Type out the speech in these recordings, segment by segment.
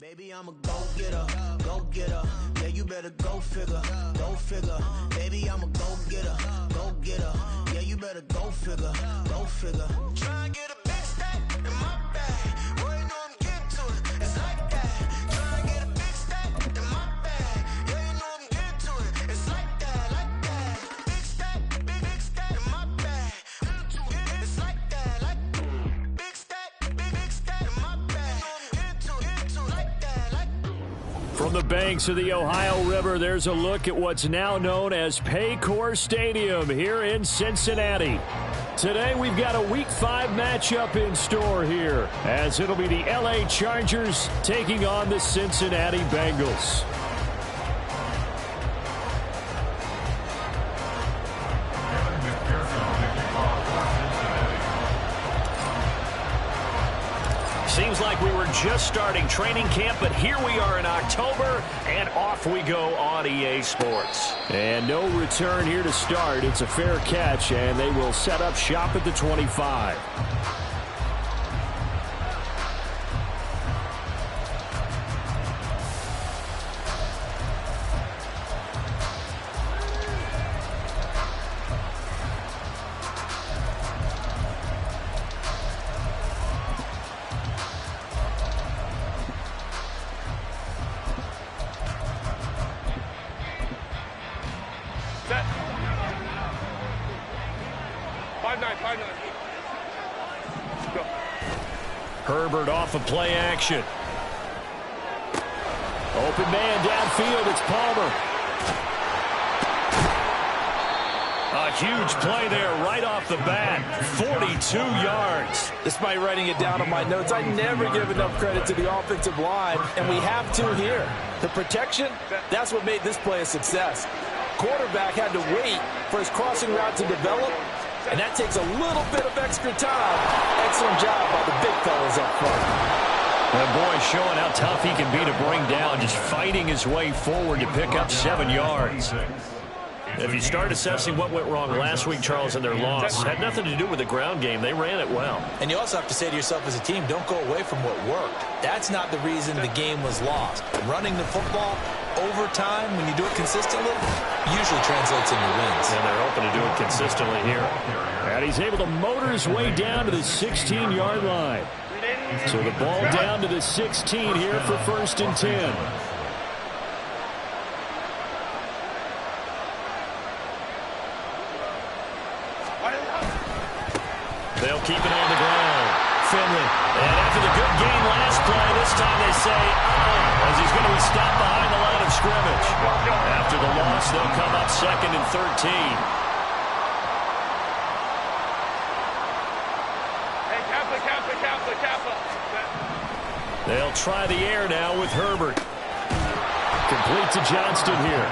Baby, I'm a go-getter, go-getter. Yeah, you better go figure, go figure. Baby, I'm a go-getter, go-getter. Yeah, you better go figure, go figure. Try and get a big stack in my bag. Boy, you know I'm getting to it. It's like that. Try and get a big stack in my bag. Yeah, you know I'm getting to it. It's like that, like that. Big stack, big stack in my bag. It's like that, like big stack in my bag. From the banks of the Ohio River, there's a look at what's now known as Paycor Stadium here in Cincinnati. Today, we've got a Week 5 matchup in store here, as it'll be the LA Chargers taking on the Cincinnati Bengals. Seems like we were just starting training camp, but here we are in October, and off we go on EA Sports. And no return here to start. It's a fair catch, and they will set up shop at the 25. Herbert off of play action. Open man downfield, it's Palmer. A huge play there right off the bat. 42 yards. Despite writing it down on my notes, I never give enough credit to the offensive line, and we have to here. The protection, that's what made this play a success. Quarterback had to wait for his crossing route to develop, and that takes a little bit of extra time. Excellent job by the big fellas up front. That boy showing how tough he can be to bring down, just fighting his way forward to pick up 7 yards. If you start assessing what went wrong last week, Charles, in their loss, had nothing to do with the ground game. They ran it well. And you also have to say to yourself as a team, don't go away from what worked. That's not the reason the game was lost. Running the football over time, when you do it consistently, usually translates into wins. And they're open to do it consistently here. And he's able to motor his way down to the 16-yard line. So the ball down to the 16 here for 1st and 10. They'll keep it on the ground. Finley. And after the good game last play, this time they say, as he's going to be stopped behind the line of scrimmage. After the loss, they'll come up 2nd and 13. Hey, Kappa. They'll try the air now with Herbert. Complete to Johnston here.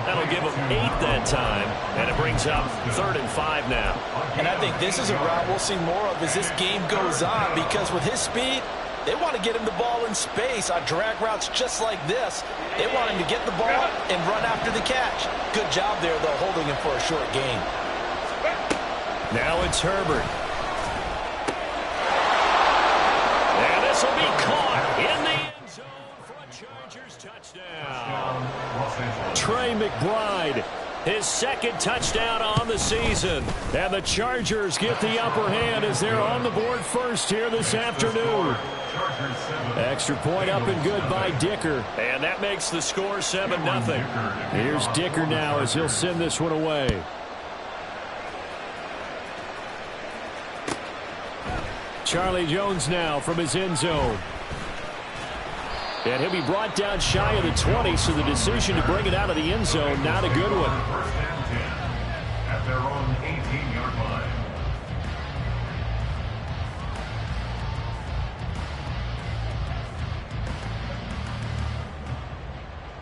That'll give them 8 that time, and it brings up 3rd and 5 now. And I think this is a route we'll see more of as this game goes on, because with his speed, they want to get him the ball in space on drag routes just like this. They want him to get the ball and run after the catch. Good job there, though, holding him for a short gain. Now it's Herbert. And this will be caught in the end zone for a Chargers touchdown. Trey McBride, his 2nd touchdown on the season. And the Chargers get the upper hand as they're on the board first here this afternoon. Extra point up and good by Dicker. And that makes the score 7-0. Here's Dicker now as he'll send this one away. Charlie Jones now from his end zone. And he'll be brought down shy of the 20, so the decision to bring it out of the end zone, not a good one. 1st and 10 at their own 18-yard line.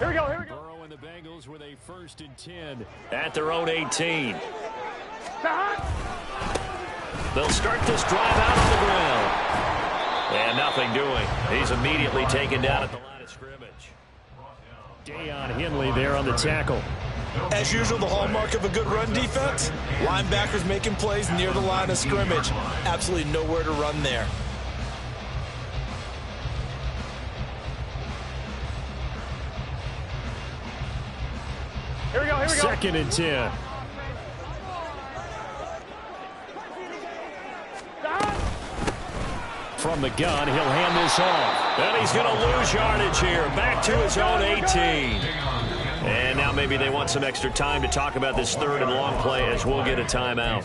Here we go. Burrow and the Bengals with a 1st and 10 at their own 18. They'll start this drive out on the ground. And nothing doing. He's immediately taken down at the line of scrimmage. Deion Henley there on the tackle. As usual, the hallmark of a good run defense, linebackers making plays near the line of scrimmage. Absolutely nowhere to run there. 2nd and 10. From the gun, he'll hand this off. And he's going to lose yardage here. Back to his own 18. And now maybe they want some extra time to talk about this 3rd and long play as we'll get a timeout.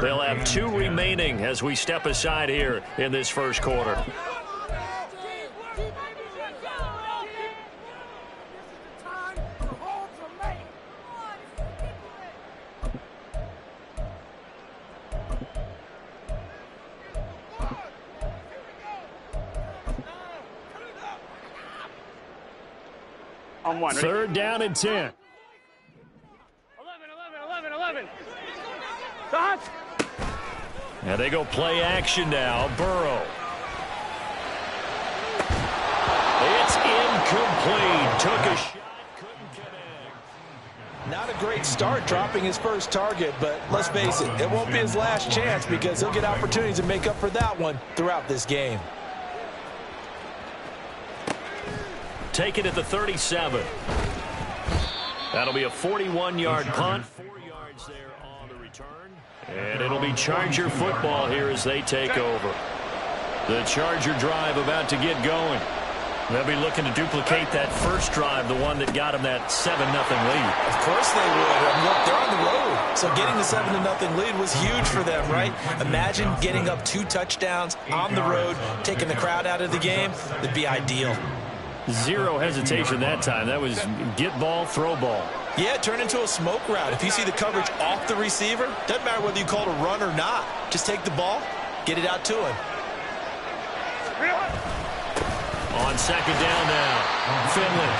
They'll have 2 remaining as we step aside here in this first quarter. On 1. 3rd down and 10. 11. Dot. And they go play action now. Burrow. It's incomplete. Took a shot. Couldn't connect. Not a great start dropping his first target, but let's face it, it won't be his last chance because he'll get opportunities to make up for that one throughout this game. Take it at the 37. That'll be a 41-yard punt. 4 yards there on the return. And it'll be Charger football here as they take over. The Charger drive about to get going. They'll be looking to duplicate that first drive, the one that got them that 7-0 lead. Of course they would. And look, they're on the road. So getting the 7-0 lead was huge for them, right? Imagine getting up 2 touchdowns on the road, taking the crowd out of the game. It'd be ideal. Zero hesitation that time. That was get ball, throw ball. Yeah, turn into a smoke route. If you see the coverage off the receiver, doesn't matter whether you call it a run or not. Just take the ball, get it out to him. On 2nd down now, Finley.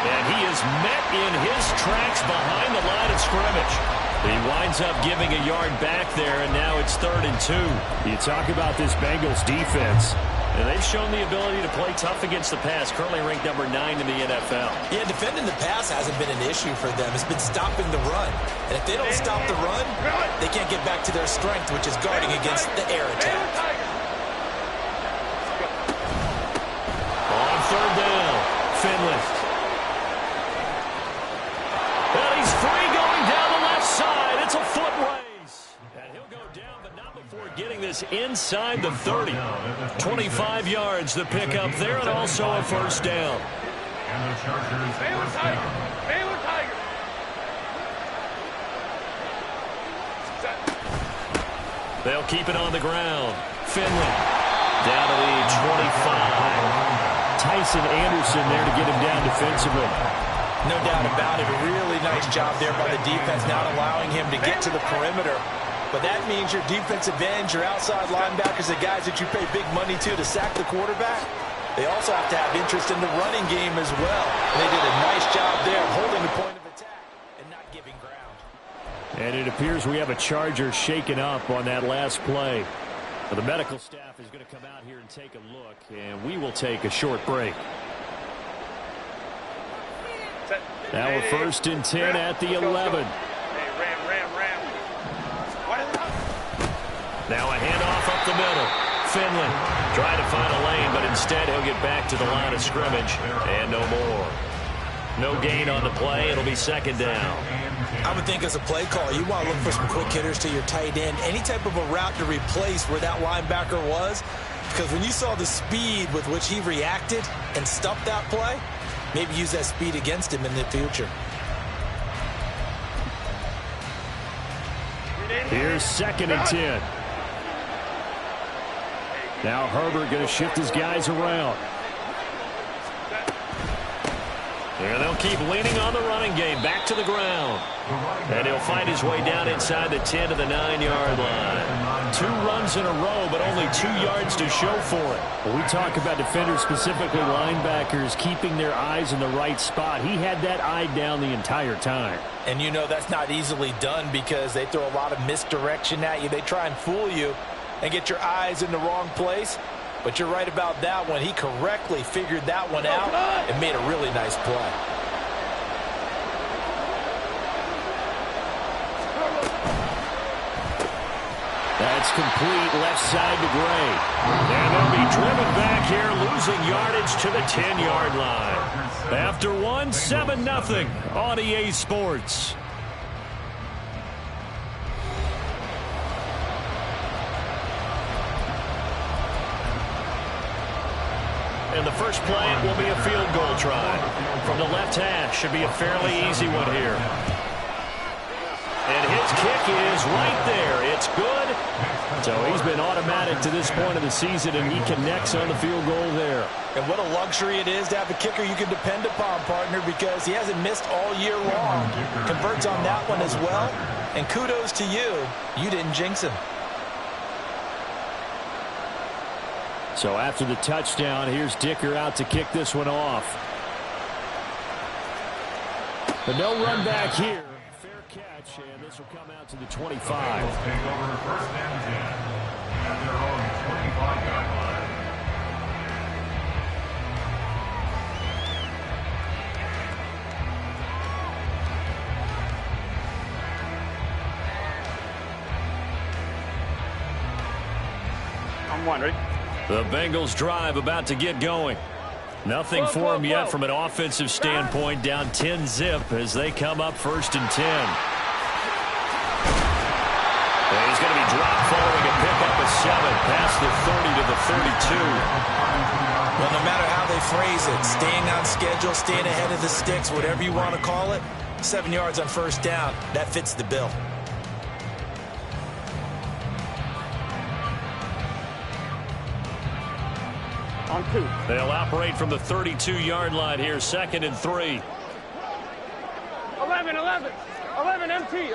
And he is met in his tracks behind the line of scrimmage. He winds up giving a yard back there, and now it's 3rd and 2. You talk about this Bengals defense. And they've shown the ability to play tough against the pass, currently ranked number 9 in the NFL. Yeah, defending the pass hasn't been an issue for them. It's been stopping the run. And if they don't stop the run, they can't get back to their strength, which is guarding against the air attack. On 3rd down, Finley. And he's free going down the left side. It's a foot race. And he'll go down, but not before getting this inside the 30. 25 yards the pickup there, and also a first down. And the Chargers first down. Baylor Tiger. They'll keep it on the ground. Finley down to the 25. Tyson Anderson there to get him down defensively. No doubt about it. A really nice job there by the defense, not allowing him to get to the perimeter. But that means your defensive ends, your outside linebackers, the guys that you pay big money to sack the quarterback, they also have to have interest in the running game as well. And they did a nice job there of holding the point of attack and not giving ground. And it appears we have a Charger shaken up on that last play. But the medical staff is going to come out here and take a look, and we will take a short break. Now a 1st and 10 at the 11. Now a handoff up the middle. Finley trying to find a lane, but instead he'll get back to the line of scrimmage. And no more. No gain on the play. It'll be 2nd down. I would think as a play caller, you want to look for some quick hitters to your tight end. Any type of a route to replace where that linebacker was. Because when you saw the speed with which he reacted and stuffed that play, maybe use that speed against him in the future. Here's 2nd and 10. Now Herbert going to shift his guys around. And they'll keep leaning on the running game. Back to the ground. And he'll find his way down inside the 10 to the 9-yard line. 2 runs in a row, but only 2 yards to show for it. When we talk about defenders, specifically linebackers, keeping their eyes in the right spot, he had that eye down the entire time. And you know that's not easily done because they throw a lot of misdirection at you. They try and fool you and get your eyes in the wrong place. But you're right about that one. He correctly figured that one out and made a really nice play. That's complete left side to Gray. And they'll be driven back here, losing yardage to the 10-yard line. After one, 7-0 on EA Sports. and the first play will be a field goal try. From the left hash, should be a fairly easy one here. And his kick is right there. It's good. So he's been automatic to this point of the season, and he connects on the field goal there. And what a luxury it is to have a kicker you can depend upon, partner, because he hasn't missed all year long. Converts on that one as well. And kudos to you. You didn't jinx him. So after the touchdown, here's Dicker out to kick this one off. But no run back here. Fair catch, and this will come out to the 25. Take over first and 10 at their own 25-yard line. On one, ready? The Bengals drive about to get going. Nothing for them yet from an offensive standpoint. Down 10-zip as they come up first and 10. And he's going to be dropped following a pickup of 7 past the 30 to the 32. Well, no matter how they phrase it, staying on schedule, staying ahead of the sticks, whatever you want to call it, 7 yards on first down, that fits the bill. On 2. They'll operate from the 32-yard line here, 2nd and 3. 11 MT.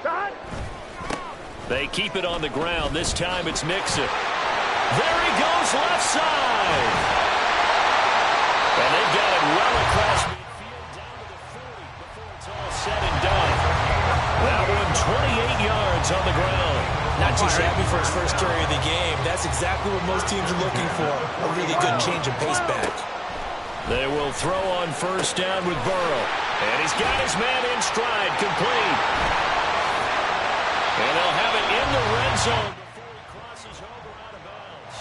Dot. They keep it on the ground. This time it's Mixon. There he goes, left side. And they've got it well across midfield down to the 40 before it's all said and done. That one 28 yards on the ground. Not too shabby for his first carry of the game. That's exactly what most teams are looking for. A really good change of pace back. They will throw on first down with Burrow. And he's got his man in stride, complete. And they'll have it in the red zone before he crosses over out of bounds.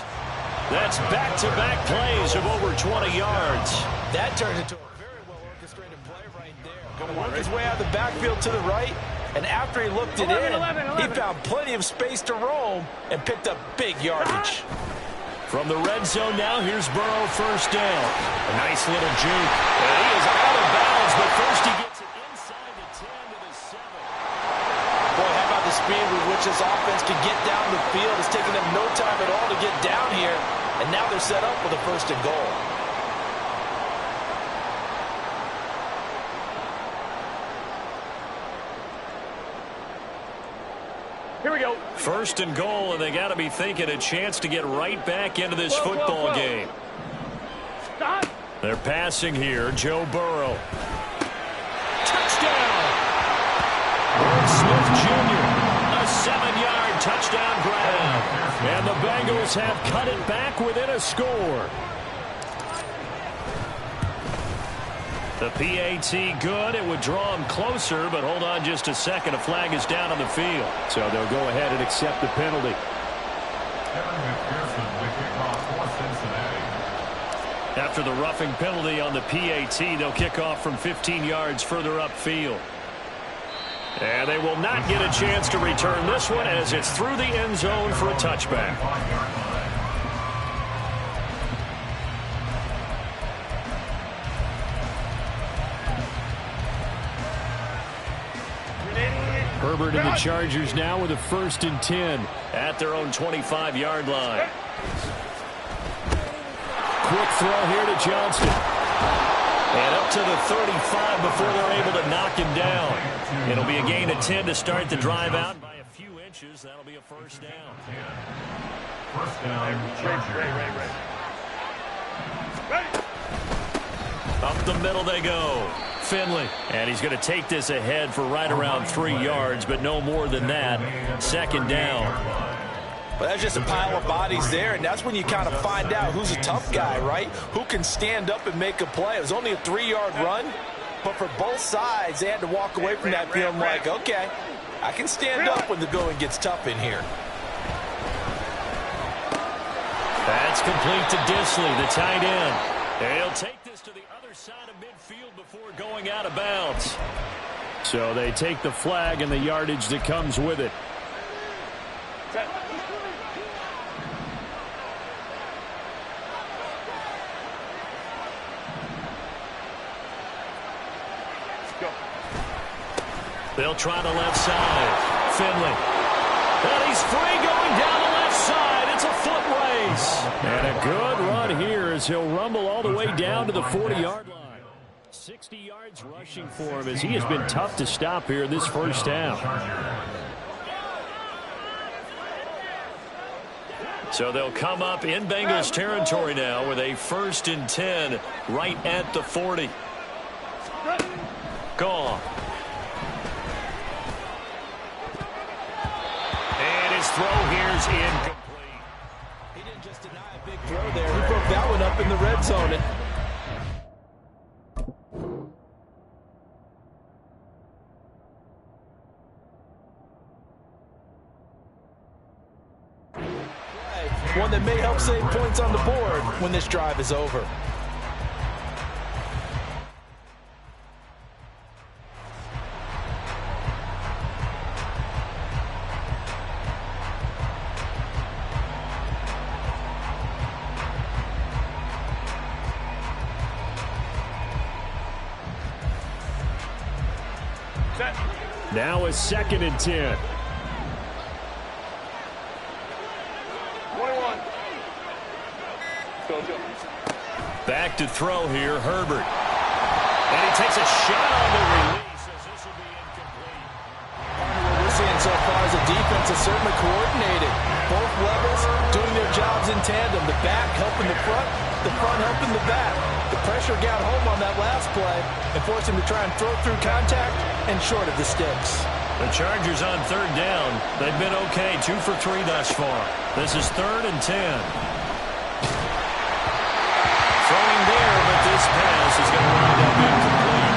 That's back-to-back plays of over 20 yards. That turns into a very well-orchestrated play right there. Going to work his way out of the backfield to the right. And after he looked it in, he found plenty of space to roam and picked up big yardage. From the red zone now, here's Burrow first down. A nice little juke. And he is out of bounds, but first he gets it inside the 10 to the 7. Boy, how about the speed with which this offense can get down the field? It's taken them no time at all to get down here. And now they're set up with a first and goal. Here we go. First and goal, and they got to be thinking a chance to get right back into this football game. Stop. They're passing here. Joe Burrow. Touchdown! Irv Smith Jr. A 7-yard touchdown grab. And the Bengals have cut it back within a score. The PAT good. It would draw him closer, but hold on just a second. A flag is down on the field. So they'll go ahead and accept the penalty. After the roughing penalty on the PAT, they'll kick off from 15 yards further upfield. And they will not get a chance to return this one as it's through the end zone for a touchback. Herbert and the Chargers now with a 1st and 10 at their own 25-yard line. Quick throw here to Johnston. And up to the 35 before they're able to knock him down. It'll be a gain of 10 to start the drive out. By a few inches, that'll be a first down. First down, Chargers. Up the middle they go. Finley. And he's going to take this ahead for right around 3 yards, but no more than that. 2nd down. Well, that's just a pile of bodies there, and that's when you kind of find out who's a tough guy, right? Who can stand up and make a play. It was only a 3-yard run, but for both sides, they had to walk away from that feeling like, okay, I can stand up when the going gets tough in here. That's complete to Disley, the tight end. And he'll take this to the other side of midfield before going out of bounds. So they take the flag and the yardage that comes with it. They'll try the left side. Finley. And he's free going down the left side. It's a foot race. And a good run here as he'll rumble all the way down to the 40-yard line. 60 yards rushing for him as he has been tough to stop here in this first half. So they'll come up in Bengals territory now with a 1st and 10 right at the 40. Gone. And his throw here's incomplete. He didn't just deny a big throw there. He broke that one up in the red zone. One that may help save points on the board when this drive is over. Now a 2nd and 10. Back to throw here, Herbert. And he takes a shot on the release as this will be incomplete. What we're seeing so far is the defense is certainly coordinated. Both levels doing their jobs in tandem. The back helping the front helping the back. The pressure got home on that last play and forced him to try and throw through contact and short of the sticks. The Chargers on 3rd down. They've been okay, 2 for 3 thus far. This is 3rd and 10. Throwing there, but this pass is going to wind up incomplete.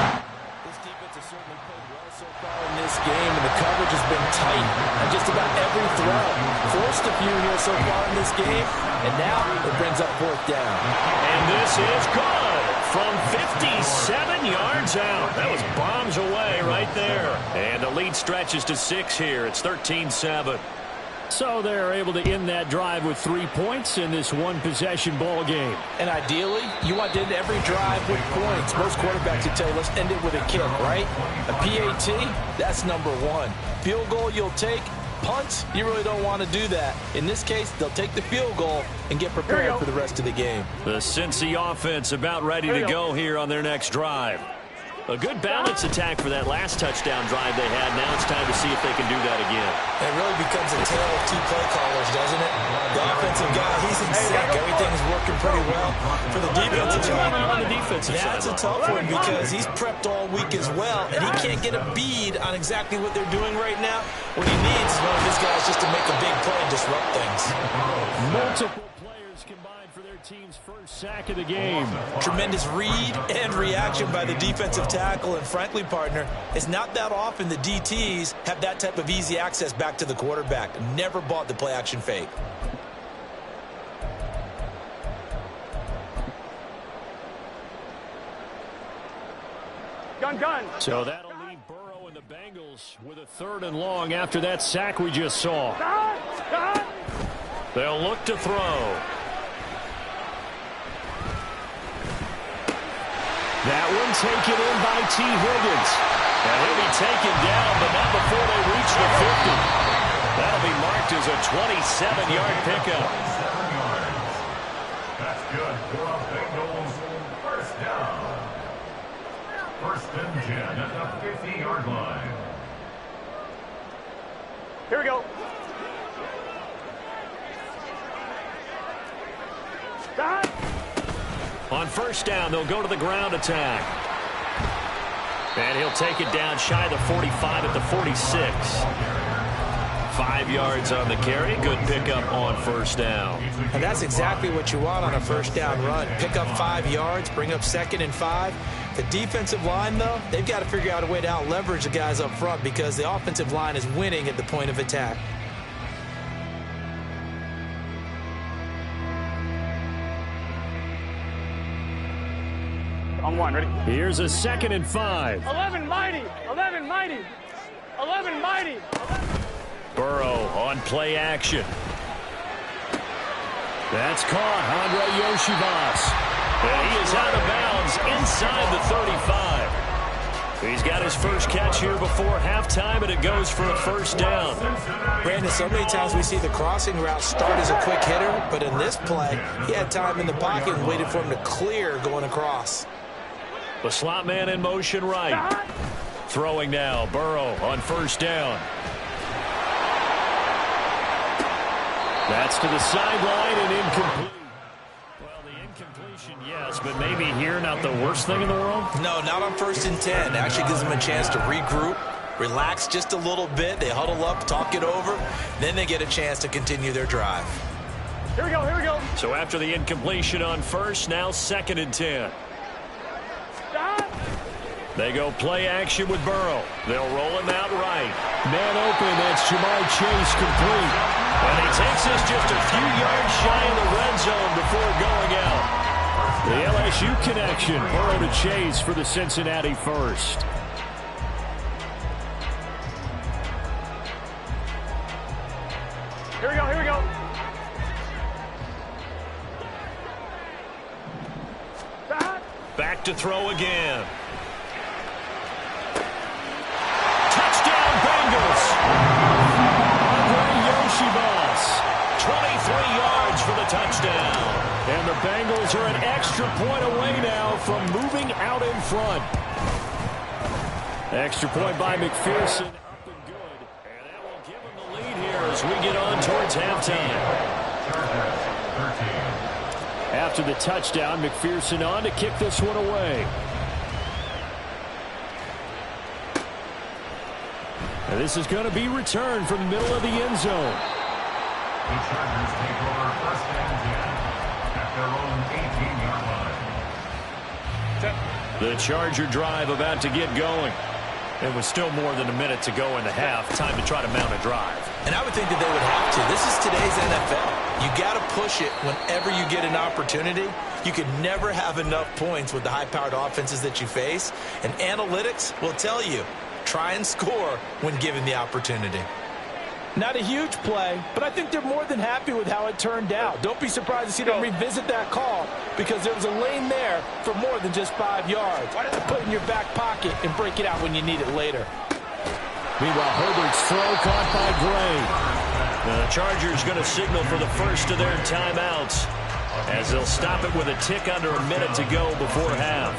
This defense has certainly played well so far in this game, and the coverage has been tight on just about every throw. Forced a few here so far in this game, and now it brings up 4th down. And this is good from 57 yards out. That was bombs away right there. And the lead stretches to 6 here. It's 13-7. So they're able to end that drive with 3 points in this one-possession ball game. And ideally, you want to end every drive with points. Most quarterbacks would tell you, let's end it with a kick, right? A PAT, that's number 1. Field goal you'll take. Punts, you really don't want to do that. In this case, they'll take the field goal and get prepared for the rest of the game. The Cincy offense about ready to go here on their next drive. A good balance attack for that last touchdown drive they had. Now it's time to see if they can do that again. It really becomes a tale of 2 play callers, doesn't it? The offensive guy, he's in sync. Everything's working pretty well. For the defensive side, on the defensive side, that's a tough one because he's prepped all week as well, and he can't get a bead on exactly what they're doing right now. What he needs is one of his guys just to make a big play and disrupt things. Multiple players combined for their team's first sack of the game. Tremendous read and reaction by the defensive tackle, and frankly, partner, it's not that often the DTs have that type of easy access back to the quarterback. Never bought the play-action fake. Gun. So that'll leave Burrow and the Bengals with a 3rd and long after that sack we just saw. They'll look to throw. That one taken in by T. Higgins. And he'll be taken down, but not before they reach the 50. That'll be marked as a 27-yard pickup. 7 yards. That's good for a Bengals 1st down. 1st and 10 at the 50-yard line. Here we go. On 1st down, they'll go to the ground attack. And he'll take it down shy of the 45 at the 46. 5 yards on the carry. Good pickup on 1st down. And that's exactly what you want on a 1st down run. Pick up 5 yards, bring up 2nd and 5. The defensive line, though, they've got to figure out a way to out-leverage the guys up front because the offensive line is winning at the point of attack. On 1, ready? Here's a 2nd and 5. 11 mighty. Burrow on play action. That's caught. Andre Yoshibas. And he is out of bounds inside the 35. He's got his first catch here before halftime, and it goes for a first down. Brandon, so many times we see the crossing route start as a quick hitter, but in this play, he had time in the pocket and waited for him to clear going across. The slot man in motion right. Throwing now, Burrow on first down. That's to the sideline and incomplete. Well, the incompletion, yes, but maybe here not the worst thing in the world? No, not on 1st and 10. It actually gives them a chance to regroup, relax just a little bit. They huddle up, talk it over. Then they get a chance to continue their drive. Here we go, here we go. So after the incompletion on first, now 2nd and 10. Stop. They go play action with Burrow. They'll roll him out right. Man open, that's Jamar Chase complete. And he takes us just a few yards shy of the red zone before going out. The LSU connection, Burrow to Chase for the Cincinnati first. Here we go, here we go. Stop. Back to throw again. Yoshibas, 23 yards for the touchdown. And the Bengals are an extra point away now from moving out in front. Extra point by McPherson. Up and good. And that will give them the lead here as we get on towards halftime. After the touchdown, McPherson on to kick this one away. And this is going to be returned from the middle of the end zone. The Chargers take over 1st and 10 at their own 18-yard line. The Charger drive about to get going. It was still more than a minute to go in the half. Time to try to mount a drive. And I would think that they would have to. This is today's NFL. You got to push it whenever you get an opportunity. You can never have enough points with the high-powered offenses that you face. And analytics will tell you, try and score when given the opportunity. Not a huge play, but I think they're more than happy with how it turned out. Don't be surprised to see them revisit that call because there was a lane there for more than just 5 yards. Put it in your back pocket and break it out when you need it later. Meanwhile, Herbert's throw caught by Gray. The Chargers going to signal for the first of their timeouts as they'll stop it with a tick under a minute to go before half.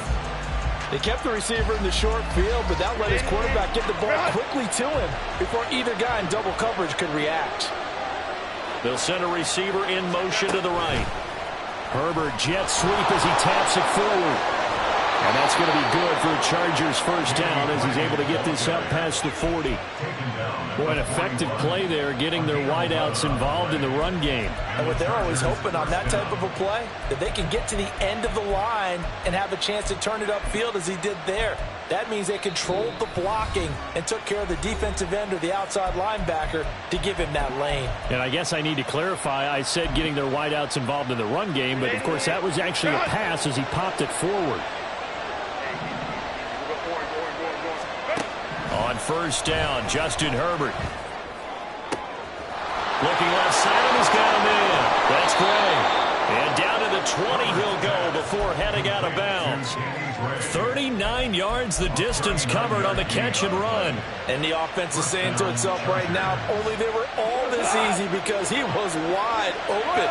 They kept the receiver in the short field, but that let his quarterback get the ball quickly to him before either guy in double coverage could react. They'll send a receiver in motion to the right. Herbert jet sweep as he taps it forward. And that's going to be good for a Chargers first down as he's able to get this up past the 40. Boy, an effective play there, getting their wideouts involved in the run game. And what they're always hoping on that type of a play, that they can get to the end of the line and have a chance to turn it upfield as he did there. That means they controlled the blocking and took care of the defensive end or the outside linebacker to give him that lane. And I guess I need to clarify, I said getting their wideouts involved in the run game, but of course that was actually a pass as he popped it forward. On first down, Justin Herbert. Looking left side of his got him in. That's Gray. And down to the 20 he'll go before heading out of bounds. 39 yards the distance covered on the catch and run. And the offense is saying to itself right now, only they were all this easy because he was wide open.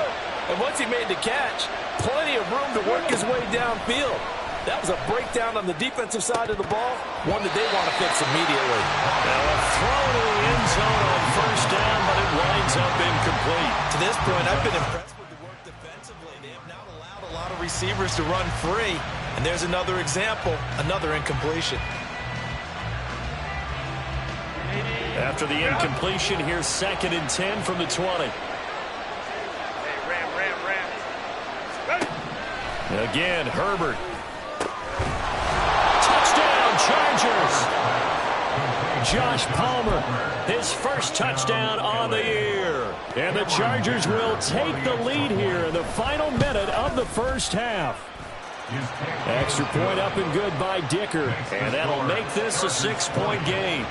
And once he made the catch, plenty of room to work his way downfield. That was a breakdown on the defensive side of the ball, one that they want to fix immediately. Now a throw to the end zone on first down, but it winds up incomplete. To this point, I've been impressed with the work defensively. They have not allowed a lot of receivers to run free. And there's another example, another incompletion. After the incompletion, here's 2nd and 10 from the 20. Again, Herbert. Chargers. Josh Palmer, his first touchdown on the year. And the Chargers will take the lead here in the final minute of the first half. Extra point up and good by Dicker. And that'll make this a 6-point game.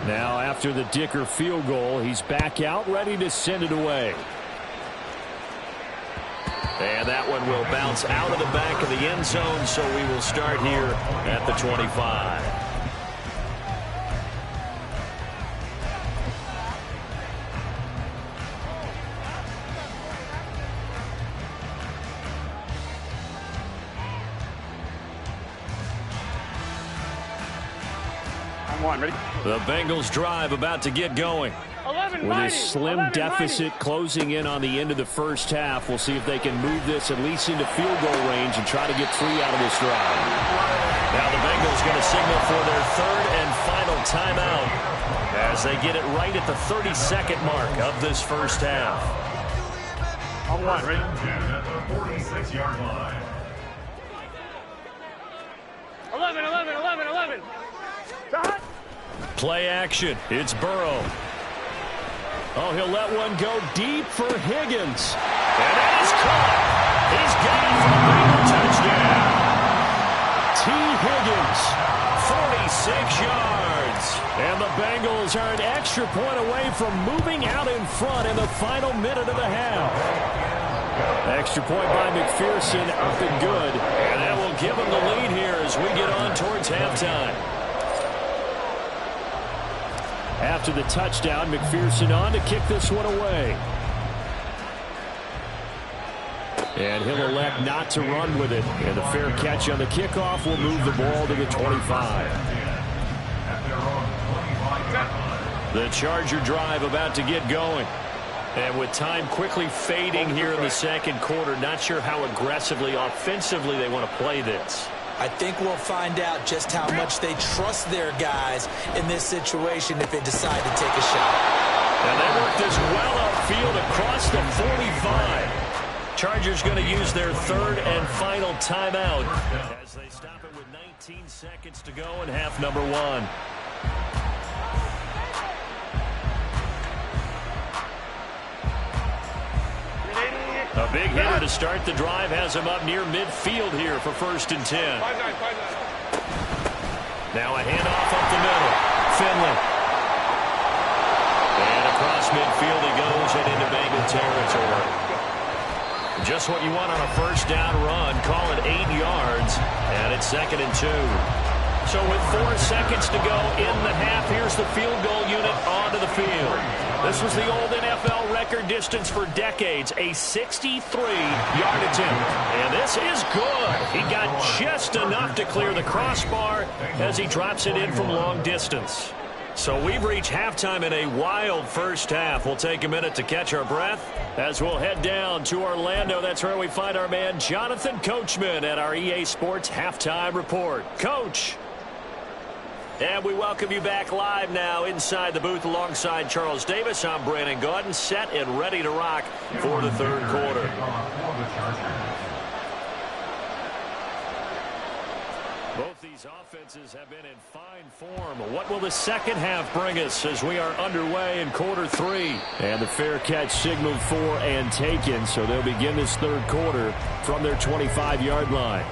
Now after the Dicker field goal, he's back out ready to send it away. And that one will bounce out of the back of the end zone, so we will start here at the 25. Ready? The Bengals drive about to get going. 11, with a slim deficit closing in on the end of the first half. We'll see if they can move this at least into field goal range and try to get 3 out of this drive. Now the Bengals going to signal for their third and final timeout as they get it right at the 32nd mark of this first half. On one, ready? At the 46-yard line. 11. Stop. Play action. It's Burrow. Oh, he'll let one go deep for Higgins. And that is caught. He's got it for a Bengal touchdown. T. Higgins, 46 yards. And the Bengals are an extra point away from moving out in front in the final minute of the half. Extra point by McPherson, up and good. And that will give them the lead here as we get on towards halftime. After the touchdown, McPherson on to kick this one away. And he'll elect not to run with it. And the fair catch on the kickoff will move the ball to the 25. The Charger drive about to get going. And with time quickly fading here in the second quarter, not sure how aggressively, offensively they want to play this. I think we'll find out just how much they trust their guys in this situation if they decide to take a shot. And they work this well upfield across the 45. Chargers going to use their third and final timeout as they stop it with 19 seconds to go in half number 1. A big hitter to start the drive has him up near midfield here for 1st and 10. 5-9. Now a handoff up the middle. Finley. And across midfield he goes and into Bengal territory. Just what you want on a first down run. Call it 8 yards. And it's 2nd and 2. So with 4 seconds to go in the half, here's the field goal unit onto the field. This was the old NFL record distance for decades, a 63-yard attempt. And this is good. He got just enough to clear the crossbar as he drops it in from long distance. So we've reached halftime in a wild first half. We'll take a minute to catch our breath as we'll head down to Orlando. That's where we find our man Jonathan Coachman at our EA Sports Halftime Report. Coach. And we welcome you back live now inside the booth alongside Charles Davis. I'm Brandon Gaudin, set and ready to rock for the third quarter. Both these offenses have been in fine form. What will the second half bring us as we are underway in quarter 3? And the fair catch signaled for and taken, so they'll begin this third quarter from their 25-yard line.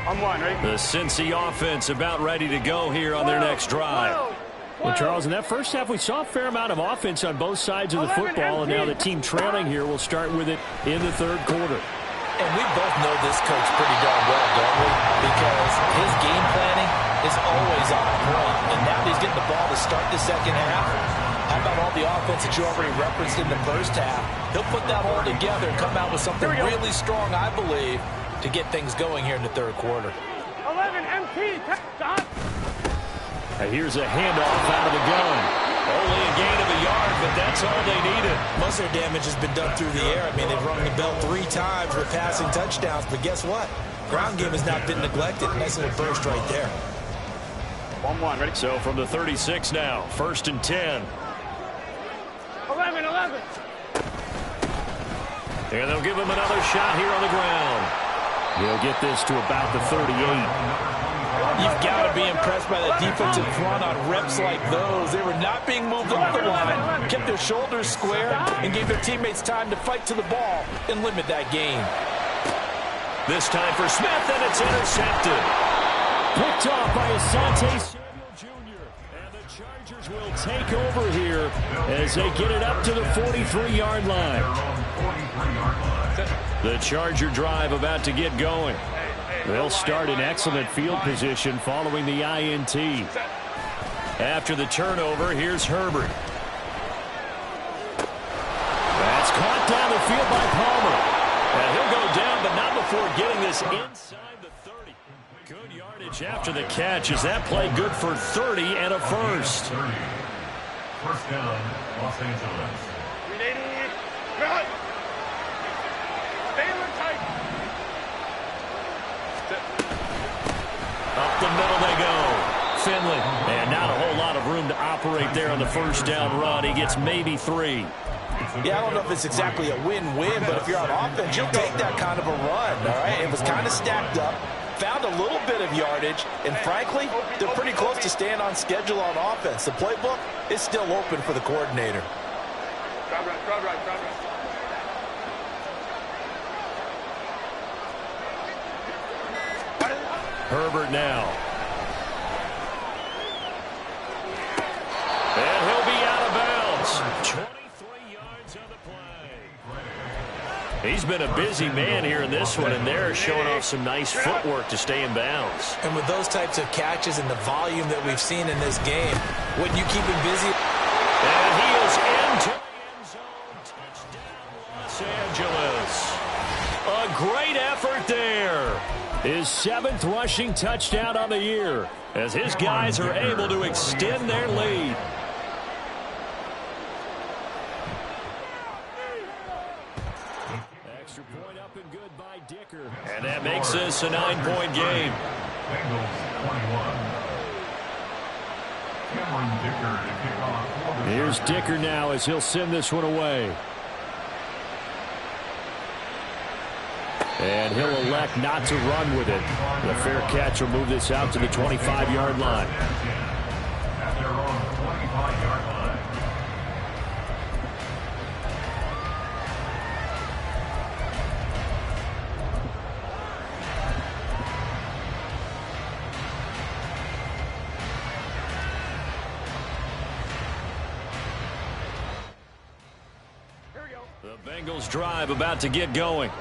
On one, ready? The Cincy offense about ready to go here on their next drive. Well, Charles, in that first half, we saw a fair amount of offense on both sides of the football, and now the team trailing here will start with it in the third quarter. And we both know this coach pretty darn well, don't we? Because his game planning is always on point, and now he's getting the ball to start the second half. How about all the offense that you already referenced in the first half? He'll put that all together and come out with something really strong, I believe, to get things going here in the third quarter. 11 MT. Stop. And here's a handoff out of the gun. Only a gain of a yard, but that's all they needed. Most of their damage has been done through the air. I mean, they've rung the bell 3 times with passing touchdowns, but guess what? Ground game has not been neglected. Nice little burst right there. 1-1, ready? So from the 36 now, 1st and 10. 11. And they'll give him another shot here on the ground. He'll get this to about the 38. You've got to be impressed by the defensive front on reps like those. They were not being moved off the line, kept their shoulders square, and gave their teammates time to fight to the ball and limit that gain. This time for Smith, and it's intercepted. Picked off by Asante Samuel Jr. And the Chargers will take over here as they get it up to the 43-yard line. The Charger drive about to get going. They'll start in excellent field position following the INT. After the turnover, here's Herbert. That's caught down the field by Palmer. And he'll go down, but not before getting this inside the 30. Good yardage after the catch. Is that play good for 30 and a first? First down, Los Angeles. Up the middle they go. Finley. And not a whole lot of room to operate there on the first down run. He gets maybe 3. Yeah, I don't know if it's exactly a win-win, but if you're on offense, you'll take that kind of a run, all right? It was kind of stacked up, found a little bit of yardage, and frankly, they're pretty close to staying on schedule on offense. The playbook is still open for the coordinator. Drive right. Herbert now. And he'll be out of bounds. 23 yards on the play. He's been a busy man here in this one, and they're showing off some nice footwork to stay in bounds. And with those types of catches and the volume that we've seen in this game, wouldn't you keep him busy? And he is into the end zone. Touchdown, Los Angeles. A great effort there. His 7th rushing touchdown on the year as his guys are able to extend their lead. Extra point up and good by Dicker. And that makes this a 9-point game. Bengals 21. Cameron Dicker to kick off. Here's Dicker now as he'll send this one away. And he'll elect not to run with it. The fair catch will move this out to the 25-yard line. At their own 25-yard line. The Bengals drive about to get going.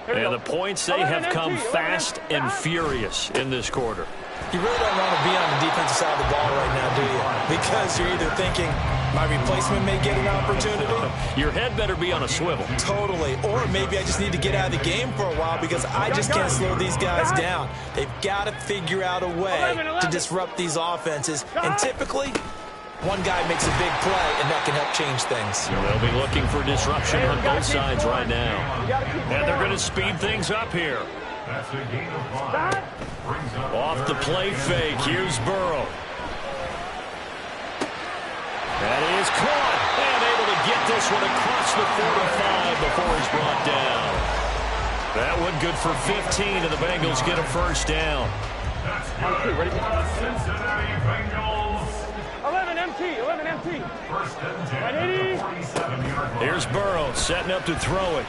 And the points, they have come fast and furious in this quarter. You really don't want to be on the defensive side of the ball right now, do you? Because you're either thinking, my replacement may get an opportunity. Your head better be on a swivel. Totally. Or maybe I just need to get out of the game for a while because I just can't slow these guys down. They've got to figure out a way to disrupt these offenses. And typically, one guy makes a big play, and that can help change things. They'll be looking for disruption on both sides right now. And they're going to speed things up here. That's a gain of 5. Brings up Off the play fake, here's Burrow. That is caught, and able to get this one across the 45 before he's brought down. That one good for 15, and the Bengals get a first down. Ready? Cincinnati Bengals. 11 MT. First and 10. Ready? 47-yard line. Here's Burrow setting up to throw it.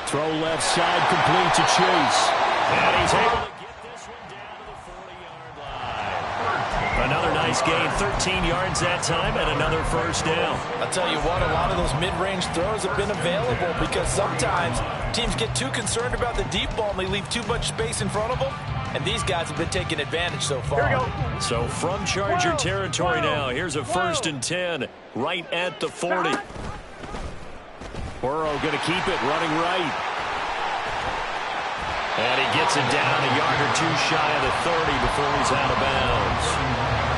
Throw left side complete to Chase. And he's able to get this one down to the 40-yard line. Another nice gain, 13 yards that time, and another first down. I'll tell you what, a lot of those mid-range throws have been available because sometimes teams get too concerned about the deep ball and they leave too much space in front of them. And these guys have been taking advantage so far. Here we go. So from Charger territory now, here's a first and 10 right at the 40. Burrow going to keep it running right. And he gets it down a yard or two shy of the 30 before he's out of bounds.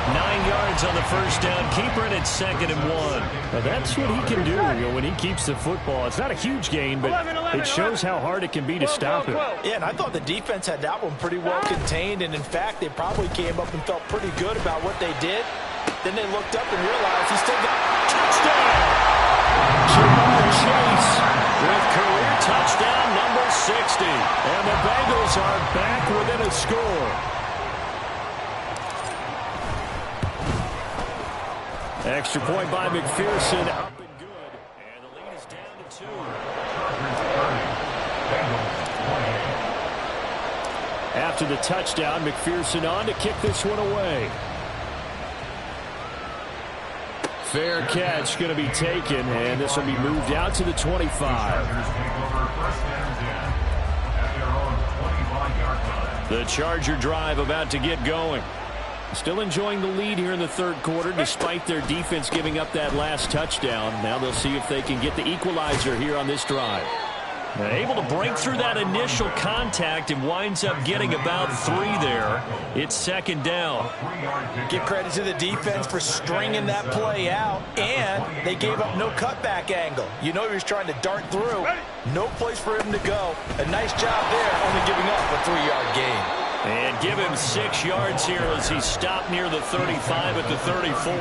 9 yards on the first down. Keeper in at 2nd and 1. Now that's what he can do when he keeps the football. It's not a huge gain, but it shows how hard it can be to stop him. Yeah, and I thought the defense had that one pretty well contained, and in fact, they probably came up and felt pretty good about what they did. Then they looked up and realized he still got Touchdown! Jamar Chase with career touchdown number 60. And the Bengals are back within a score. Extra point by McPherson. Up and good. And the lead is down to 2. Bengals 20. After the touchdown, McPherson on to kick this one away. Fair catch going to be taken, and this will be moved out to the 25. The Charger drive about to get going. Still enjoying the lead here in the third quarter, despite their defense giving up that last touchdown. Now they'll see if they can get the equalizer here on this drive. Now able to break through that initial contact and winds up getting about 3 there. It's second down. Give credit to the defense for stringing that play out, and they gave up no cutback angle. You know he was trying to dart through. No place for him to go. A nice job there, only giving up a 3-yard gain. And give him 6 yards here as he stopped near the 35 at the 34.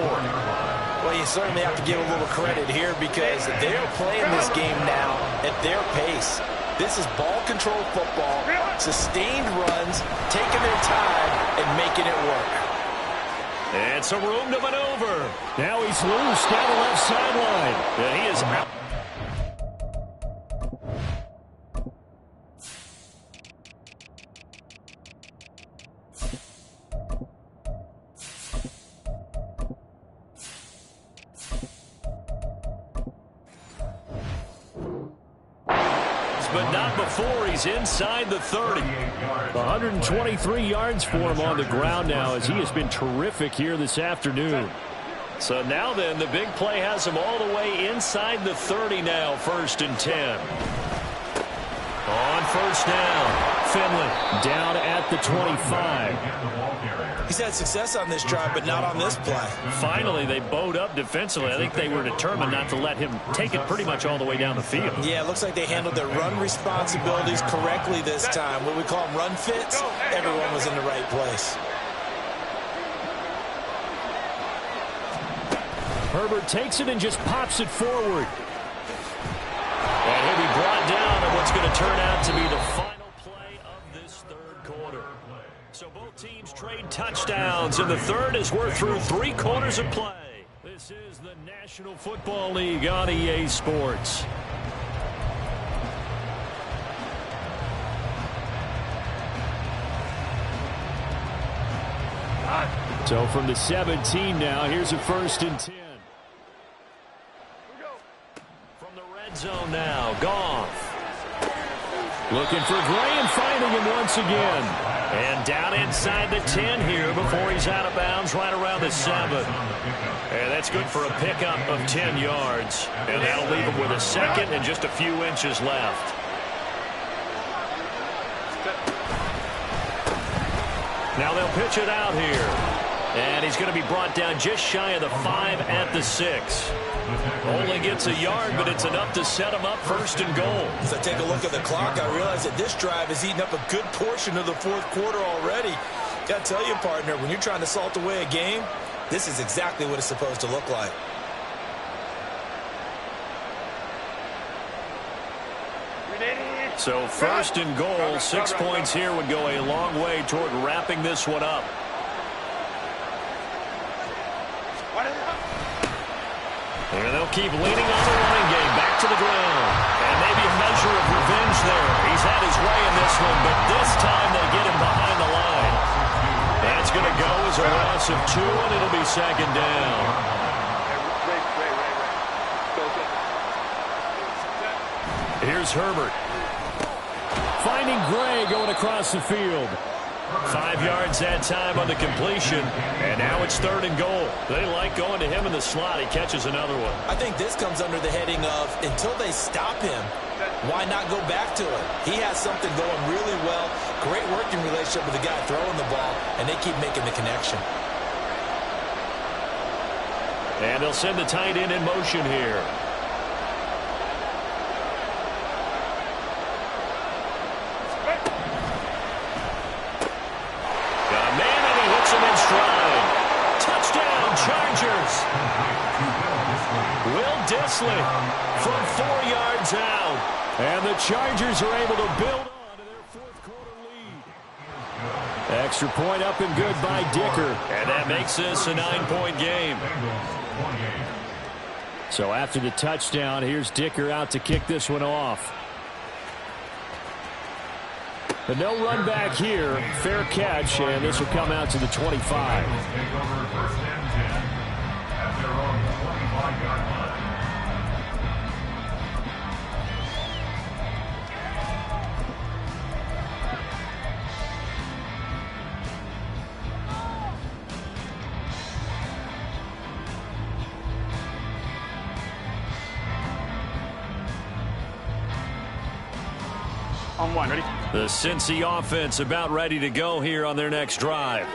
Well, you certainly have to give a little credit here because they're playing this game now at their pace. This is ball control football, sustained runs, taking their time and making it work. And some room to maneuver. Now he's loose down the left sideline. And he is out. But not before he's inside the 30. 123 yards for him on the ground now as he has been terrific here this afternoon. So now then, the big play has him all the way inside the 30 now, 1st and 10. On first down, Finley down at the 25. He's had success on this drive, but not on this play. Finally, they bowed up defensively. I think they were determined not to let him take it pretty much all the way down the field. Yeah, it looks like they handled their run responsibilities correctly this time. What we call them run fits, everyone was in the right place. Herbert takes it and just pops it forward. And he'll be brought down in what's going to turn out to be the final play of this third quarter. So both teams trade touchdowns, and the third as we're through 3 quarters of play. This is the National Football League on EA Sports. So from the 17 now, here's a 1st and 10. Zone now, Goff. Looking for Gray and finding him once again. And down inside the 10 here before he's out of bounds right around the 7. And that's good for a pickup of 10 yards. And that'll leave him with a 2nd and just a few inches left. Now they'll pitch it out here. And he's going to be brought down just shy of the 5 at the 6. Only gets a yard, but it's enough to set him up 1st and goal. As I take a look at the clock, I realize that this drive has eaten up a good portion of the 4th quarter already. Got to tell you, partner, when you're trying to salt away a game, this is exactly what it's supposed to look like. So 1st and goal, 6 points here would go a long way toward wrapping this one up. And they'll keep leaning on the running game back to the ground. And maybe a measure of revenge there. He's had his way in this one, but this time they get him behind the line. That's going to go as a loss of 2, and it'll be 2nd down. Here's Herbert. Finding Gray going across the field. 5 yards that time on the completion, and now it's 3rd and goal. They like going to him in the slot. He catches another one. I think this comes under the heading of until they stop him, why not go back to it? He has something going really well, great working relationship with the guy throwing the ball, and they keep making the connection. And they'll send the tight end in motion here. Chargers. Will Dissly from 4 yards out. And the Chargers are able to build on to their 4th quarter lead. Extra point up and good by Dicker. And that makes this a 9-point game. So after the touchdown, here's Dicker out to kick this one off. But no run back here. Fair catch, and this will come out to the 25. Take over first and 10 at their own 25-yard line. On one, ready? The Cincy offense about ready to go here on their next drive.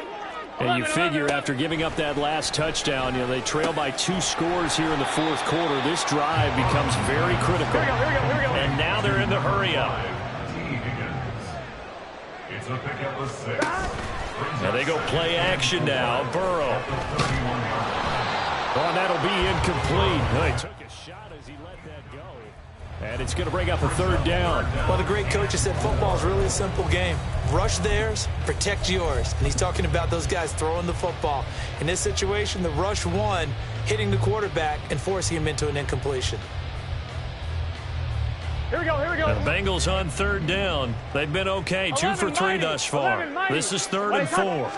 And you figure after giving up that last touchdown, they trail by 2 scores here in the fourth quarter. This drive becomes very critical. Here we go. And now they're in the hurry up. It's a pickup of 6. Now they go play action now. Burrow. Oh, and that'll be incomplete. He took a shot as he let that go. And it's going to bring up a 3rd down. Well, the great coach has said football is really a simple game. Rush theirs, protect yours. And he's talking about those guys throwing the football. In this situation, the rush won, hitting the quarterback and forcing him into an incompletion. Here we go. The Bengals on 3rd down. They've been okay. 2 for 3 thus far. This is 3rd and 4.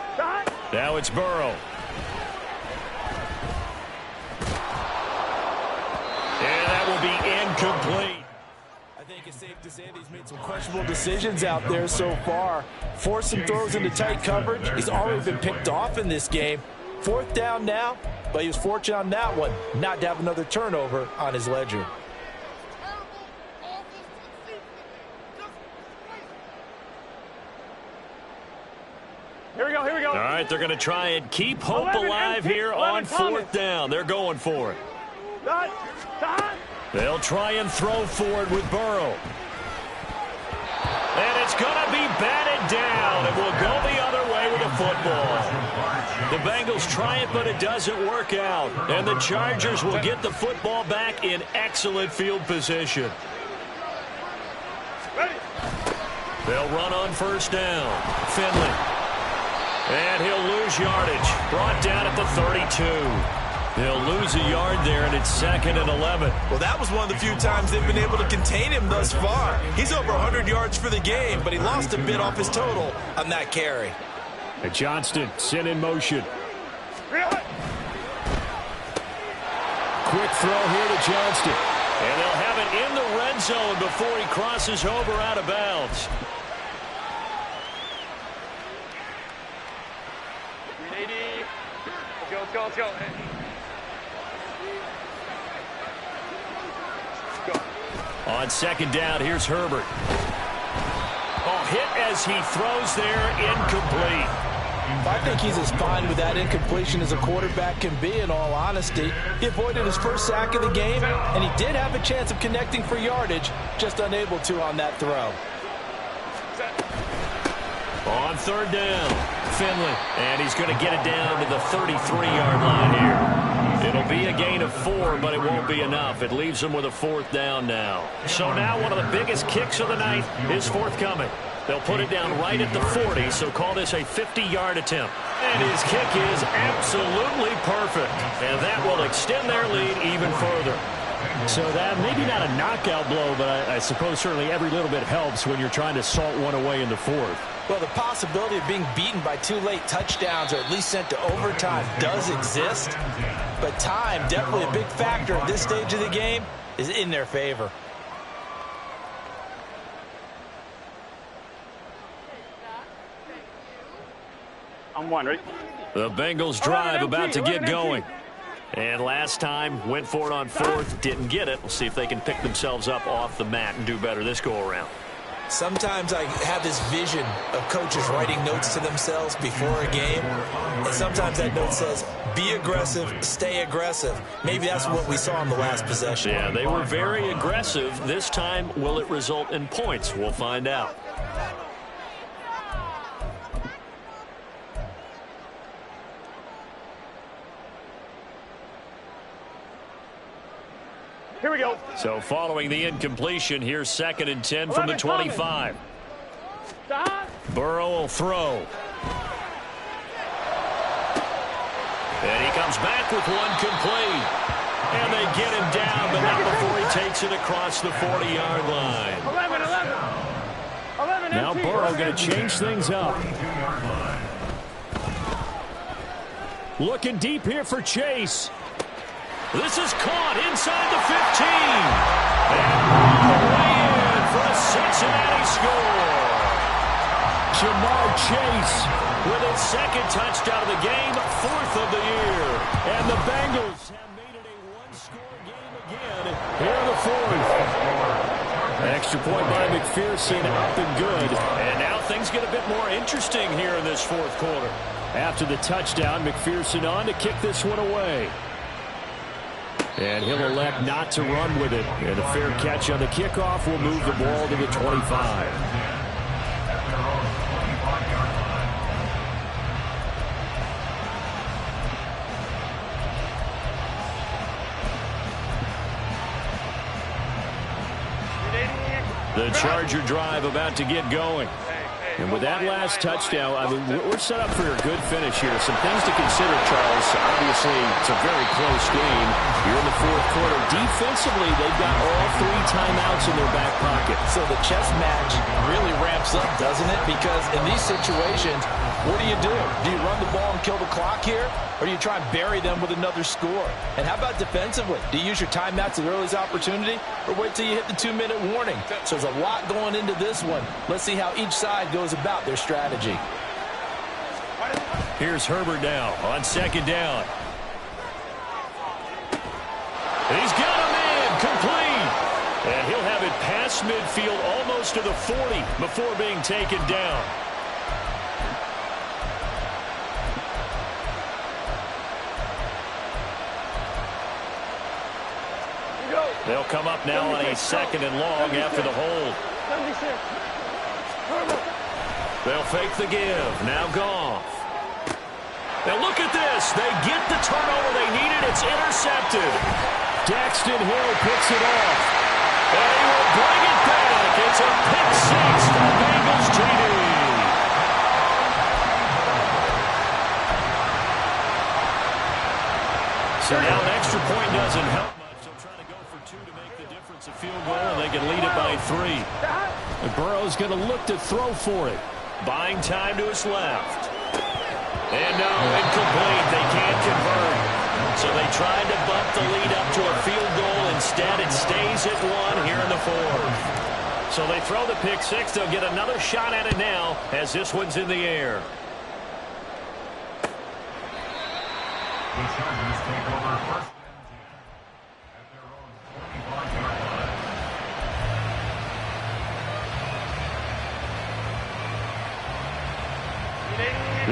Now it's Burrow. And that will be incomplete. I think it's safe to say that he's made some questionable decisions out there so far. Forced some throws into tight coverage. He's already been picked off in this game. 4th down now, but he was fortunate on that one not to have another turnover on his ledger. Here we go. All right, they're going to try and keep hope alive here on 4th down. They're going for it. They'll try and throw for it with Burrow. And it's going to be batted down. It will go the other way with the football. The Bengals try it, but it doesn't work out. And the Chargers will get the football back in excellent field position. They'll run on 1st down. Finley. And he'll lose yardage. Brought down at the 32. They'll lose a yard there, and it's 2nd and 11. Well, that was one of the few times they've been able to contain him thus far. He's over 100 yards for the game, but he lost a bit off his total on that carry. And Johnston sent in motion. Quick throw here to Johnston. And they'll have it in the red zone before he crosses over out of bounds. 380. Let's go. On 2nd down, here's Herbert. Oh, hit as he throws there, incomplete. I think he's as fine with that incompletion as a quarterback can be, in all honesty. He avoided his first sack of the game, and he did have a chance of connecting for yardage, just unable to on that throw. On 3rd down, Finley. And he's going to get it down to the 33-yard line here. It'll be a gain of 4, but it won't be enough. It leaves him with a 4th down now. So now one of the biggest kicks of the night is forthcoming. They'll put it down right at the 40, so call this a 50-yard attempt. And his kick is absolutely perfect. And that will extend their lead even further. So that maybe not a knockout blow, but I suppose certainly every little bit helps when you're trying to salt one away in the 4th. Well, the possibility of being beaten by 2 late touchdowns or at least sent to overtime does exist. But time, definitely a big factor at this stage of the game, is in their favor. On 1, ready? The Bengals drive about to get going. And last time, went for it on 4th, didn't get it. We'll see if they can pick themselves up off the mat and do better this go-around. Sometimes I have this vision of coaches writing notes to themselves before a game, and sometimes that note says, be aggressive, stay aggressive. Maybe that's what we saw in the last possession. Yeah, they were very aggressive. This time, will it result in points? We'll find out. Here we go. So following the incompletion, here's 2nd and 10 from the 25. Burrow will throw. And he comes back with one complete. And they get him down, but not before he takes it across the 40-yard line. 11, Now empty. Burrow going to change things up. Looking deep here for Chase. This is caught inside the 15. And away in for a Cincinnati score. Jamar Chase with his second touchdown of the game, 4th of the year. And the Bengals have made it a one-score game again here in the 4th. Extra point by McPherson, up and good. And now things get a bit more interesting here in this 4th quarter. After the touchdown, McPherson on to kick this one away. And he'll elect not to run with it. And a fair catch on the kickoff will move the ball to the 25. The Charger drive about to get going. And with that last touchdown, I mean, we're set up for a good finish here. Some things to consider, Charles. Obviously, it's a very close game. You're in the 4th quarter. Defensively, they've got all 3 timeouts in their back pocket. So the chess match really ramps up, doesn't it? Because in these situations, what do? Do you run the ball and kill the clock here? Or do you try and bury them with another score? And how about defensively? Do you use your timeouts at the earliest opportunity? Or wait till you hit the 2-minute warning? So there's a lot going into this one. Let's see how each side goes about their strategy. Here's Herbert now on 2nd down. He's got a man complete. And he'll have it past midfield almost to the 40 before being taken down. They'll come up now on a 2nd and long after the hold. They'll fake the give. Now Goff. Now look at this. They get the turnover they needed. It's intercepted. Daxton Hill picks it off. And he will bring it back. It's a pick 6 for Bengals TD. So now an extra point doesn't help much. They'll try to go for 2 to make the difference a field goal, and they can lead it by 3. And Burrow's going to look to throw for it. Buying time to his left. And no, incomplete. They can't convert. So they tried to bump the lead up to a field goal. Instead, it stays at 1 here in the 4th. So they throw the pick 6. They'll get another shot at it now as this one's in the air. The Chargers take over 1st at their own 45-yard line.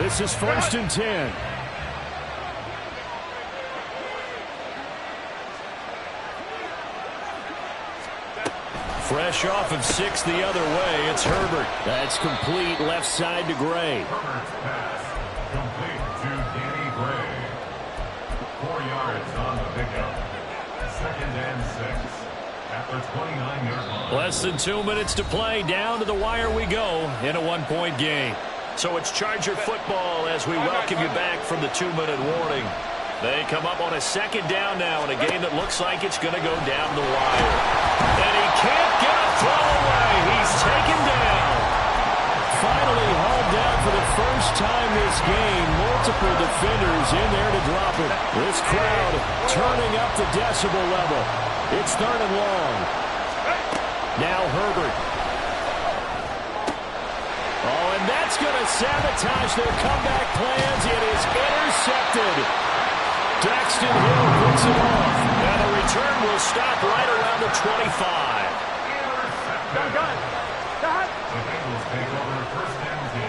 This is 1st and 10. Fresh off of 6 the other way, it's Herbert. That's complete left side to Gray. Herbert's pass complete to Danny Gray. 4 yards on the pickup. 2nd and 6 at the 29-yard line. Less than 2 minutes to play. Down to the wire we go in a 1-point game. So it's Charger football as we welcome you back from the 2-minute warning. They come up on a 2nd down now in a game that looks like it's going to go down the wire. And he can't get a throw away. He's taken down. Finally hauled down for the first time this game. Multiple defenders in there to drop it. This crowd turning up the decibel level. It's 3rd and long. Now Herbert. Oh, and that's going to sabotage their comeback plans. It is intercepted. Daxton Hill picks it off. And the return will stop right around the 25. The Bengals take over 1st and 10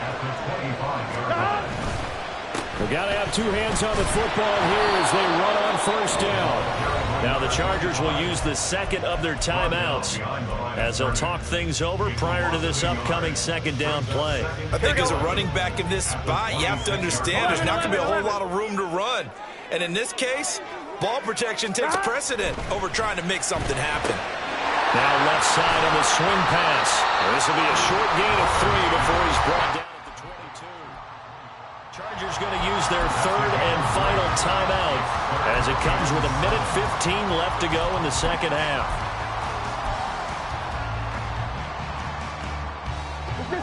at the 25-yard line. They've got to have 2 hands on the football here as they run on 1st down. Now the Chargers will use the 2nd of their timeouts as they'll talk things over prior to this upcoming 2nd down play. I think as a running back in this spot, you have to understand there's not going to be a whole lot of room to run. And in this case, ball protection takes precedent over trying to make something happen. Now left side on the swing pass. This will be a short gain of 3 before he's brought down at the 22. Chargers going to use their 3rd and final timeout as it comes with 1:15 left to go in the 2nd half.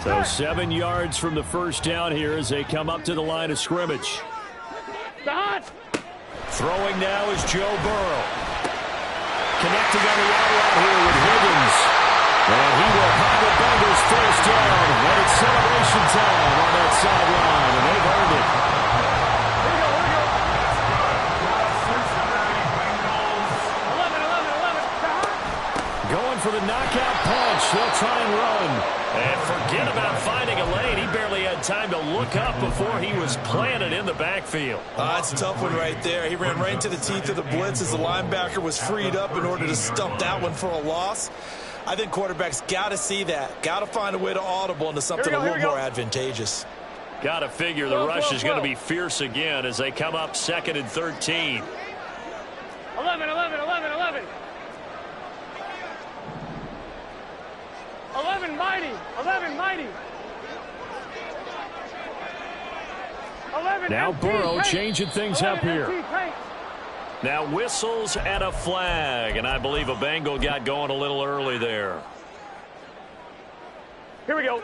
So 7 yards from the first down here as they come up to the line of scrimmage. Throwing now is Joe Burrow. Connecting on the out route here with Higgins. And he will have the Bengals first down. And it's celebration time on that sideline, and they've earned it. Going for the knockout punch. They'll try and run. And forget about finding a lane. He barely had time to look up before he was planted in the backfield. That's a tough one right there. He ran right into the teeth of the blitz as the linebacker was freed up in order to stump that one for a loss. I think quarterbacks got to see that. Got to find a way to audible into something a little more advantageous. Got to figure the rush is going to be fierce again as they come up 2nd and 13. 11. 11 mighty. 11 mighty. 11 now MT, Burrow paint. changing things up here. MT, paint. Now whistles and a flag, and I believe a Bengal got going a little early there. Here we go.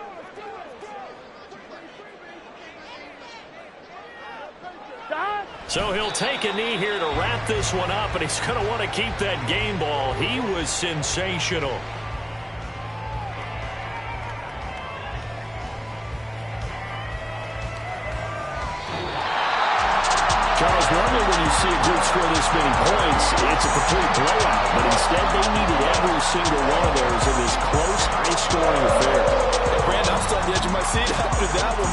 So he'll take a knee here to wrap this one up, and he's going to want to keep that game ball. He was sensational. Charles, normally when you see a group score this many points, it's a complete blowout. But instead, they needed every single one of those in this close, high-scoring affair. Brandon, I'm still on the edge of my seat after that one.